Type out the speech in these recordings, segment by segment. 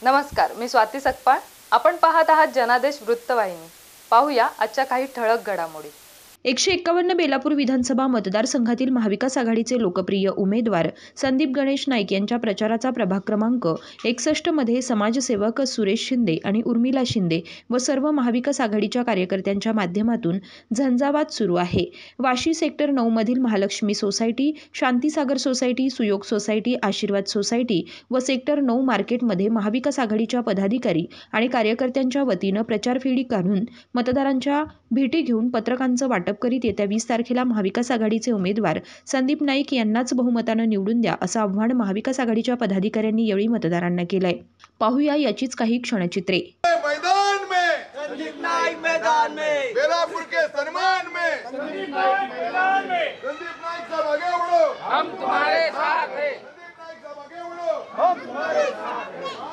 नमस्कार, मी स्वाती सकपाळ. आपण पाहत आहात जनादेश वृत्तवाहिनी. पाहूया आजच्या काही ठळक घडामोडी. 151 बेलापूर विधानसभा मतदारसंघातील महाविकास आघाडीचे लोकप्रिय उमेदवार संदीप गणेश नाईक यांच्या प्रचाराचा प्रभाग क्रमांक 61 मध्ये समाजसेवक सुरेश शिंदे आणि उर्मिला शिंदे व सर्व महाविकास आघाडीच्या कार्यकर्त्यांच्या माध्यमातून झंझावात सुरू आहे. वाशी सेक्टर 9 मधील महालक्ष्मी सोसायटी, शांतीसागर सोसायटी, सुयोग सोसायटी, आशीर्वाद सोसायटी व सेक्टर 9 मार्केटमध्ये महाविकास आघाडीच्या पदाधिकारी आणि कार्यकर्त्यांच्या वतीनं प्रचार फेरी काढून मतदारांच्या भेटी घेऊन पत्रकांचं वाटप करीत येत्या 20 तारखेला महाविकास आघाडीचे उमेदवार संदीप नाईक यांनाच बहुमतानं निवडून द्या असं आव्हान महाविकास आघाडीच्या पदाधिकाऱ्यांनी यावेळी मतदारांना केलंय. पाहूया याचीच काही क्षणचित्रे. मैदान में संदीप नाईक, मैदान में बेलापुर के सन्मान में संदीप नाईक, मैदान में संदीप नाईक साहब आगे बढ़ो, हम तुम्हारे साथ हैं. संदीप नाईक साहब आगे बढ़ो, हम तुम्हारे साथ हैं.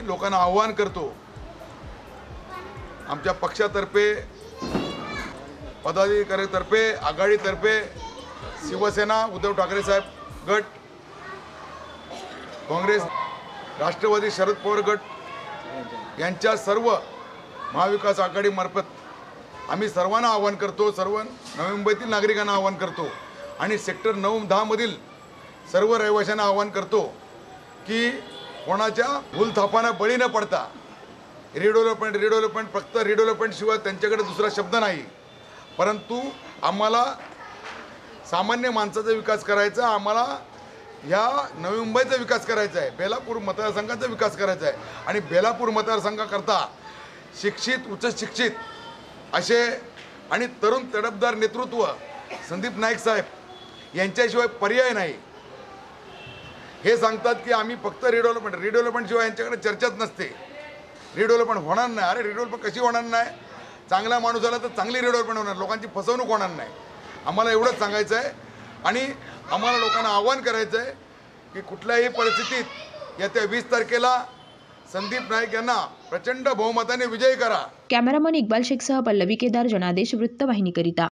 लोकांना आव्हान करतो, आमच्या पक्षातर्फे, पदाधिकाऱ्यांतर्फे, आघाडीतर्फे, शिवसेना, उद्धव ठाकरे साहेब गट, काँग्रेस, राष्ट्रवादी, शरद पवार गट यांच्या सर्व महाविकास आघाडीमार्फत आम्ही सर्वांना आव्हान करतो, सर्व नवी मुंबईतील नागरिकांना आव्हान करतो आणि सेक्टर 9-10 मधील सर्व रहिवाशांना आव्हान करतो की कोणाच्या भूलथापांना बळी न पडता रिडेव्हलपमेंट फक्त रिडेव्हलपमेंट शिवाय त्यांच्याकडे दुसरा शब्द नाही, परंतु आम्हाला सामान्य माणसाचा विकास करायचा, आम्हाला ह्या नवी मुंबईचा विकास करायचा आहे, बेलापूर मतदारसंघाचा विकास करायचा आहे आणि बेलापूर मतदारसंघाकरता शिक्षित, उच्च शिक्षित असे आणि तरुण तडफदार नेतृत्व संदीप नाईक साहेब यांच्याशिवाय पर्याय नाही. हे सांगतात की आम्ही फक्त रिडेव्हलपमेंट शिवाय यांच्याकडे चर्चाच नसते, रिडेव्हलपमेंट होणार नाही. अरे रिडेव्हलपमेंट कशी होणार नाही? चांगला माणूस आला तर चांगली रेडिओ पण होणार, लोकांची फसवणूक होणार नाही. आम्हाला एवढंच सांगायचं आहे आणि आम्हाला लोकांना आव्हान करायचं आहे की कुठल्याही परिस्थितीत येत्या 20 तारखेला संदीप नाईक यांना प्रचंड बहुमताने विजयी करा. कॅमेरामन इक्बाल शेखसह पल्लवी केदार, जनादेश वृत्तवाहिनीकरिता